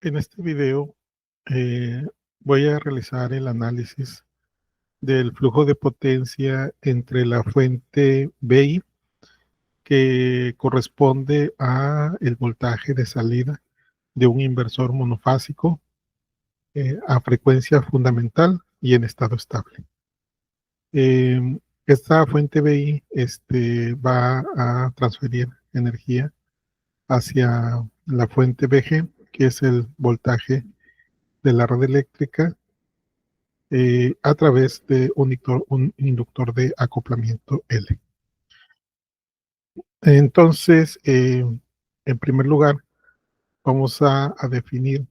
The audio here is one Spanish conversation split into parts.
En este video eh, voy a realizar el análisis del flujo de potencia entre la fuente BI, que corresponde a el voltaje de salida de un inversor monofásico a frecuencia fundamental y en estado estable. Esta fuente BI va a transferir energía hacia la fuente BG, que es el voltaje de la red eléctrica, a través de un inductor de acoplamiento L. Entonces, en primer lugar, vamos a definir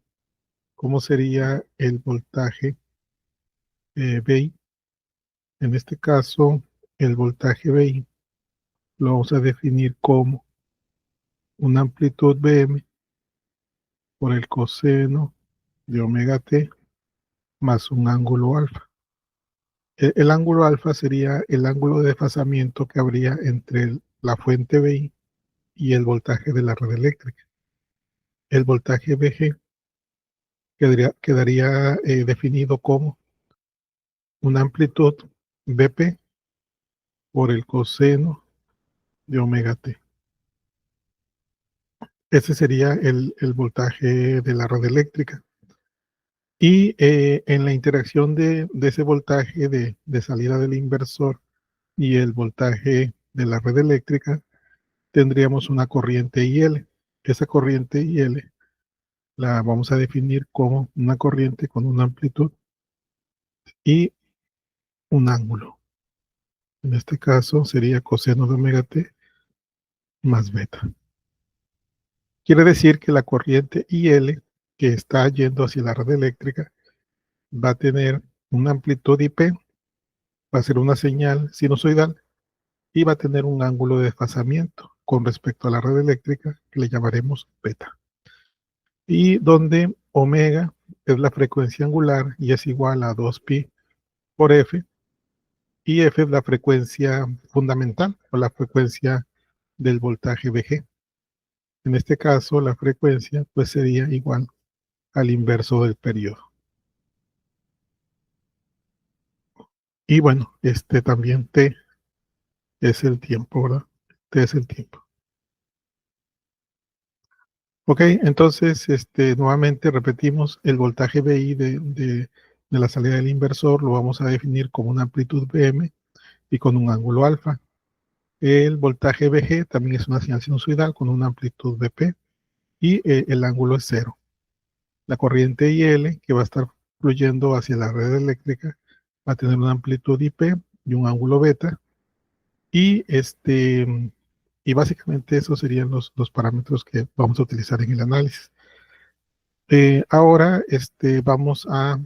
cómo sería el voltaje BI. En este caso, el voltaje BI lo vamos a definir como una amplitud BM por el coseno de omega t más un ángulo alfa. El ángulo alfa sería el ángulo de desfasamiento que habría entre la fuente BI y el voltaje de la red eléctrica. El voltaje BG quedaría definido como una amplitud BP por el coseno de omega t. Ese sería el voltaje de la red eléctrica. Y en la interacción de ese voltaje de salida del inversor y el voltaje de la red eléctrica, tendríamos una corriente IL. Esa corriente IL la vamos a definir como una corriente con una amplitud y un ángulo. En este caso sería coseno de omega t más beta. Quiere decir que la corriente IL que está yendo hacia la red eléctrica va a tener una amplitud IP, va a ser una señal sinusoidal y va a tener un ángulo de desfasamiento con respecto a la red eléctrica que le llamaremos beta. Y donde omega es la frecuencia angular y es igual a 2pi por f, y f es la frecuencia fundamental o la frecuencia del voltaje VG. En este caso, la frecuencia pues sería igual al inverso del periodo. Y bueno, también t es el tiempo, ¿verdad? T es el tiempo. Ok, entonces nuevamente repetimos el voltaje BI de la salida del inversor, lo vamos a definir como una amplitud BM y con un ángulo alfa. El voltaje BG también es una señal sinusoidal con una amplitud BP y el ángulo es cero. La corriente IL que va a estar fluyendo hacia la red eléctrica va a tener una amplitud IP y un ángulo beta, y y básicamente esos serían los parámetros que vamos a utilizar en el análisis. Ahora vamos a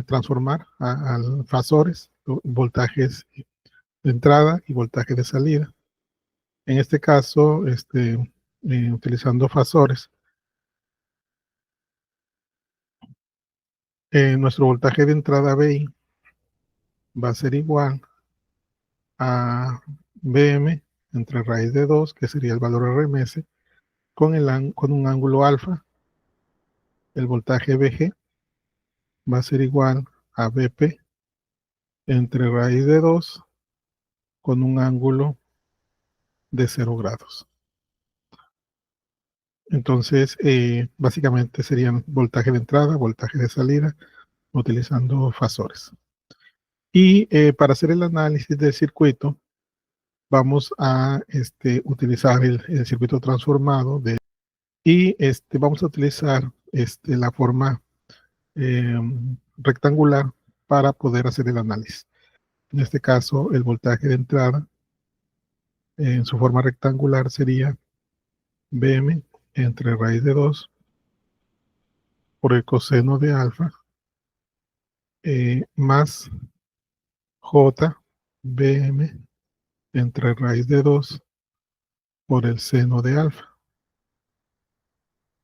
transformar a fasores, voltajes de entrada y voltaje de salida. En este caso, utilizando fasores, nuestro voltaje de entrada BI va a ser igual a BM entre raíz de 2, que sería el valor RMS, con un ángulo alfa. El voltaje BG va a ser igual a BP entre raíz de 2 con un ángulo de 0 grados. Entonces, básicamente serían voltaje de entrada, voltaje de salida, utilizando fasores. Y para hacer el análisis del circuito, vamos a utilizar el circuito transformado y vamos a utilizar la forma rectangular para poder hacer el análisis. En este caso, el voltaje de entrada en su forma rectangular sería BM entre raíz de 2 por el coseno de alfa más J BM entre raíz de 2 por el seno de alfa.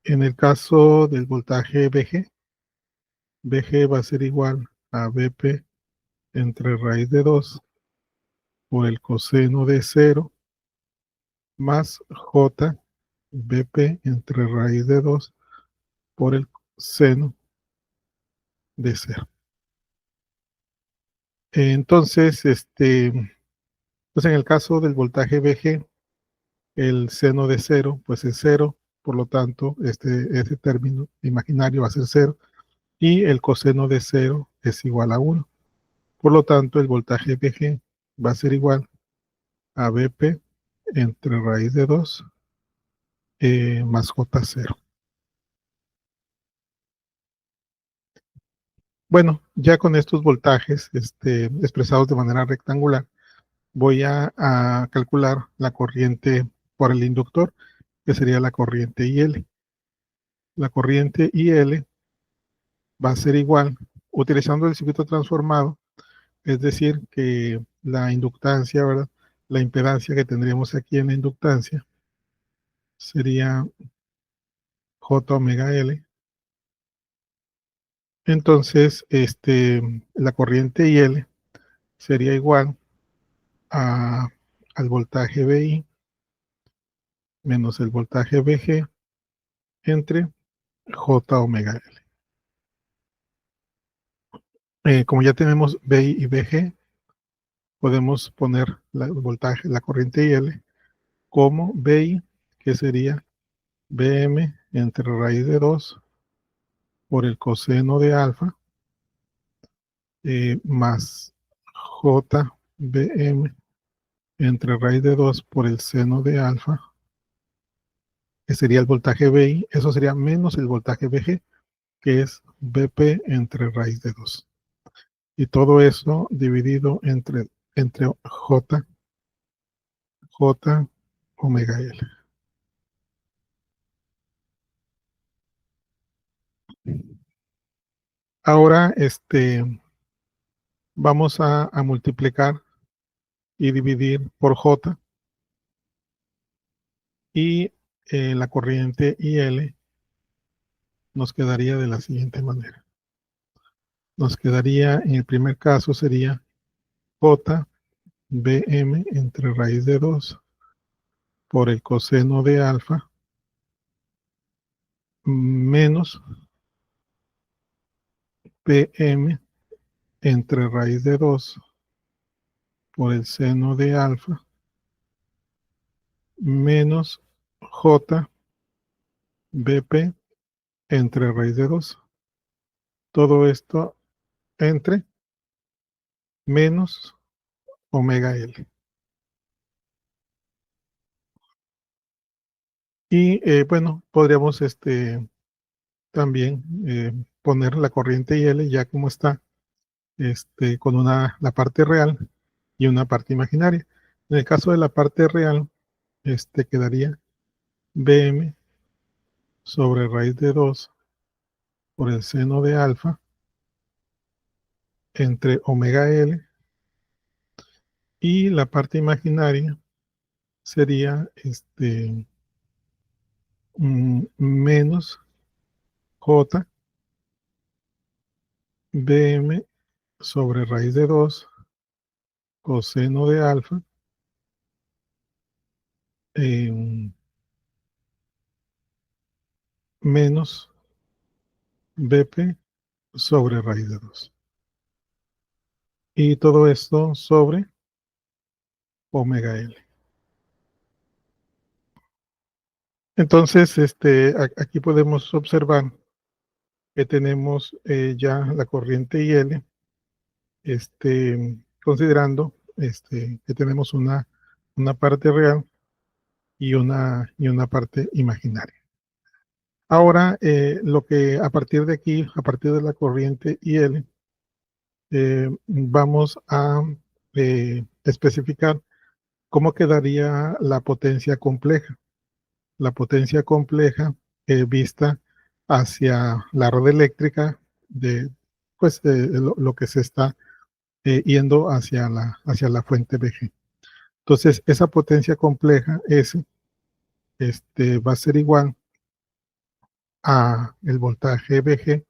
En el caso del voltaje BG va a ser igual a BP entre raíz de 2 por el coseno de 0 más J BP entre raíz de 2 por el seno de 0. Entonces, pues en el caso del voltaje VG, el seno de 0, pues es 0, por lo tanto, ese término imaginario va a ser 0, y el coseno de 0 es igual a 1. Por lo tanto, el voltaje VG va a ser igual a Vp entre raíz de 2 más J0. Bueno, ya con estos voltajes expresados de manera rectangular, voy a calcular la corriente por el inductor, que sería la corriente IL. La corriente IL va a ser igual, utilizando el circuito transformado, es decir, que la inductancia, ¿verdad? La impedancia que tendríamos aquí en la inductancia sería J omega L. Entonces, la corriente IL sería igual al voltaje VI menos el voltaje VG entre J omega L. Como ya tenemos VI y VG, podemos poner el voltaje, la corriente IL como VI, que sería Vm entre raíz de 2 por el coseno de alfa más JVm entre raíz de 2 por el seno de alfa, que sería el voltaje VI, eso sería menos el voltaje VG, que es Vp entre raíz de 2. Y todo eso dividido entre J omega L. Ahora vamos a multiplicar y dividir por J, y la corriente IL nos quedaría de la siguiente manera. Nos quedaría, en el primer caso sería J Vm entre raíz de 2 por el coseno de alfa menos Pm entre raíz de 2 por el seno de alfa menos J Vp entre raíz de 2. Todo esto entre menos omega L. Y bueno, podríamos también poner la corriente IL ya como está, con la parte real y una parte imaginaria. En el caso de la parte real, quedaría Bm sobre raíz de 2 por el seno de alfa entre omega L, y la parte imaginaria sería menos J Bm sobre raíz de 2 coseno de alfa menos Bp sobre raíz de 2. Y todo esto sobre omega L. Entonces, aquí podemos observar que tenemos ya la corriente IL, considerando que tenemos una parte real y una parte imaginaria. Ahora, lo que a partir de aquí, a partir de la corriente IL, vamos a especificar cómo quedaría la potencia compleja. La potencia compleja vista hacia la red eléctrica de pues lo que se está yendo hacia la fuente VG. Entonces, esa potencia compleja S va a ser igual a el voltaje VG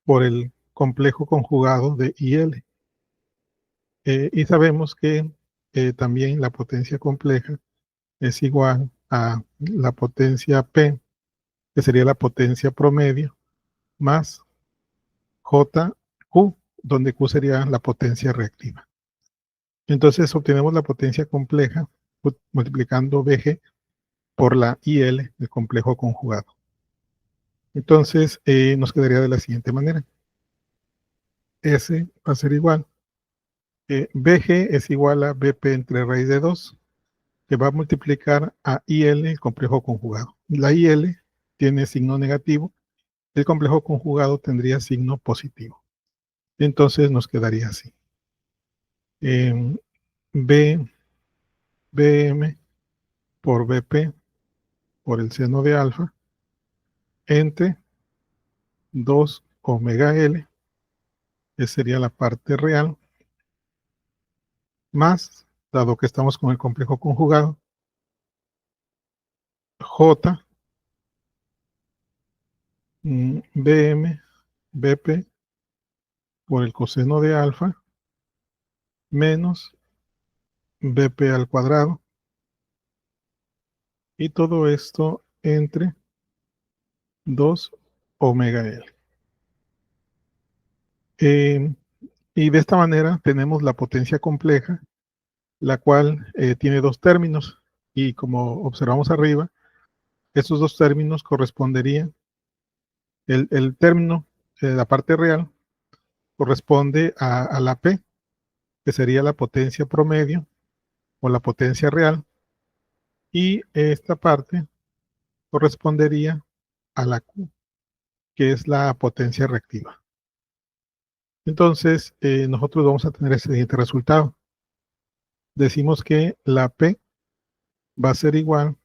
por el complejo conjugado de IL. Y sabemos que también la potencia compleja es igual a la potencia P que sería la potencia promedio, más JQ, donde Q sería la potencia reactiva. Entonces obtenemos la potencia compleja multiplicando BG por la IL del complejo conjugado. Entonces nos quedaría de la siguiente manera. S va a ser igual. BG es igual a BP entre raíz de 2, que va a multiplicar a IL, el complejo conjugado. La IL tiene signo negativo, el complejo conjugado tendría signo positivo. Entonces nos quedaría así. BM por BP por el seno de alfa entre 2 omega L, que sería la parte real, más, dado que estamos con el complejo conjugado, J BM BP por el coseno de alfa menos BP al cuadrado, y todo esto entre 2 omega L. Y de esta manera tenemos la potencia compleja, la cual tiene dos términos, y como observamos arriba, estos dos términos corresponderían, el término, la parte real, corresponde a la P, que sería la potencia promedio o la potencia real, y esta parte correspondería a la Q, que es la potencia reactiva. Entonces, nosotros vamos a tener el siguiente resultado. Decimos que la P va a ser igual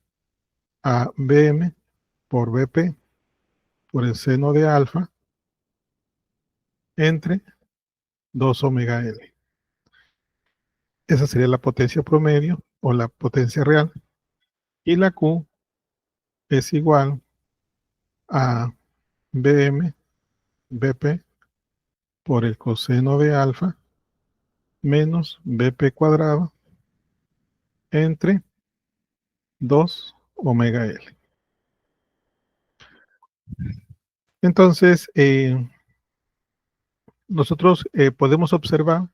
a BM por BP por el seno de alfa entre 2 omega L. Esa sería la potencia promedio o la potencia real. Y la Q es igual a BM BP por el coseno de alfa menos BP cuadrado entre 2 omega L. Entonces, nosotros podemos observar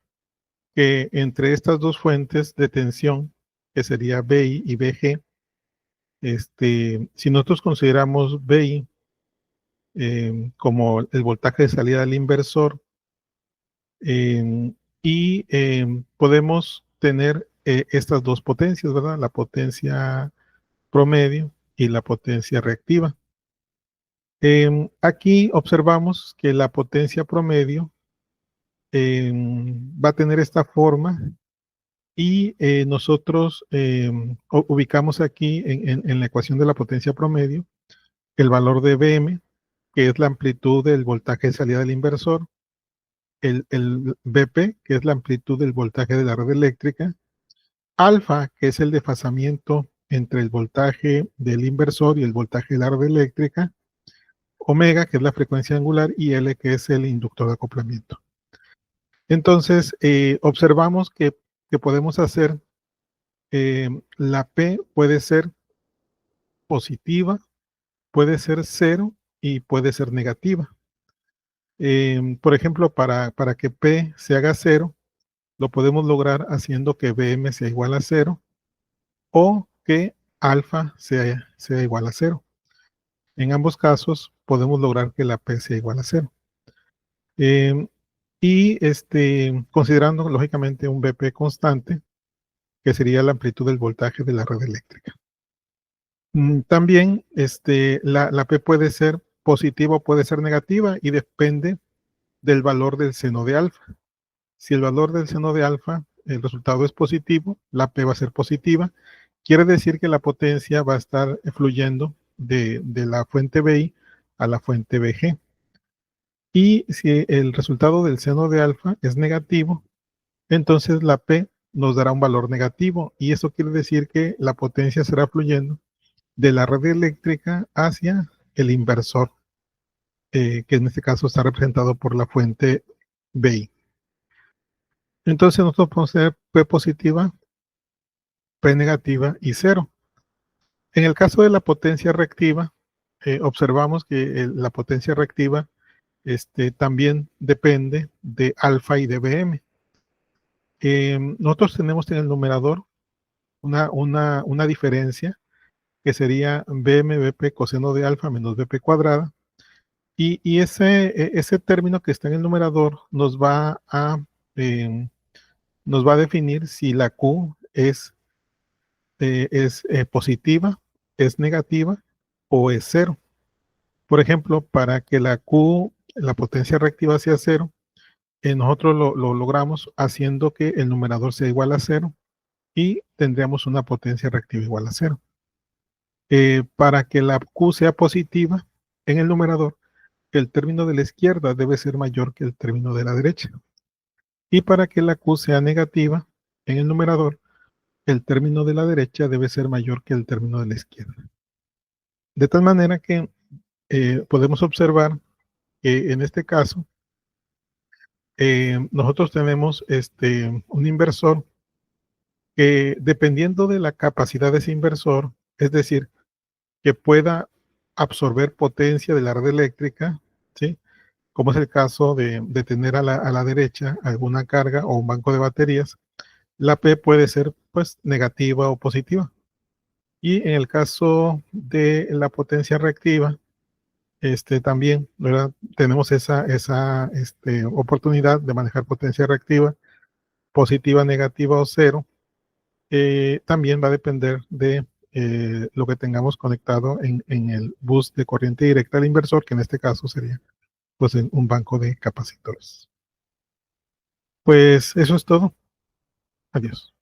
que entre estas dos fuentes de tensión, que sería BI y BG, si nosotros consideramos BI como el voltaje de salida del inversor, y podemos tener estas dos potencias, ¿verdad? La potencia promedio y la potencia reactiva. Aquí observamos que la potencia promedio va a tener esta forma, y nosotros ubicamos aquí en la ecuación de la potencia promedio el valor de Bm, que es la amplitud del voltaje de salida del inversor, el Bp, que es la amplitud del voltaje de la red eléctrica, alfa, que es el desfasamiento entre el voltaje del inversor y el voltaje de la red eléctrica, omega, que es la frecuencia angular, y L, que es el inductor de acoplamiento. Entonces, observamos que podemos hacer, la P puede ser positiva, puede ser 0 y puede ser negativa. Por ejemplo, para que P se haga 0, lo podemos lograr haciendo que Bm sea igual a 0 o que alfa sea igual a 0. En ambos casos podemos lograr que la P sea igual a 0. Y considerando lógicamente un Bp constante, que sería la amplitud del voltaje de la red eléctrica. También la P puede ser positiva o puede ser negativa, y depende del valor del seno de alfa. Si el valor del seno de alfa, el resultado es positivo, la P va a ser positiva. Quiere decir que la potencia va a estar fluyendo de la fuente BI a la fuente BG. Y si el resultado del seno de alfa es negativo, entonces la P nos dará un valor negativo, y eso quiere decir que la potencia será fluyendo de la red eléctrica hacia el inversor, que en este caso está representado por la fuente BI. Entonces nosotros podemos tener P positiva, P negativa y 0. En el caso de la potencia reactiva, observamos que la potencia reactiva también depende de alfa y de Bm. Nosotros tenemos en el numerador una diferencia que sería Bm Bp coseno de alfa menos Bp cuadrada, y ese término que está en el numerador nos va a definir si la Q es positiva, es negativa o es cero. Por ejemplo, para que la Q, la potencia reactiva sea cero, nosotros lo logramos haciendo que el numerador sea igual a cero y tendríamos una potencia reactiva igual a cero. Para que la Q sea positiva en el numerador, el término de la izquierda debe ser mayor que el término de la derecha. Y para que la Q sea negativa en el numerador, el término de la derecha debe ser mayor que el término de la izquierda. De tal manera que podemos observar que en este caso nosotros tenemos un inversor que, dependiendo de la capacidad de ese inversor, es decir, que pueda absorber potencia de la red eléctrica, ¿sí? Como es el caso de tener a la derecha alguna carga o un banco de baterías, la P puede ser pues negativa o positiva. Y en el caso de la potencia reactiva, también, ¿verdad? Tenemos esa oportunidad de manejar potencia reactiva, positiva, negativa o cero. También va a depender de lo que tengamos conectado en el bus de corriente directa al inversor, que en este caso sería pues un banco de capacitores. Pues eso es todo. Adiós.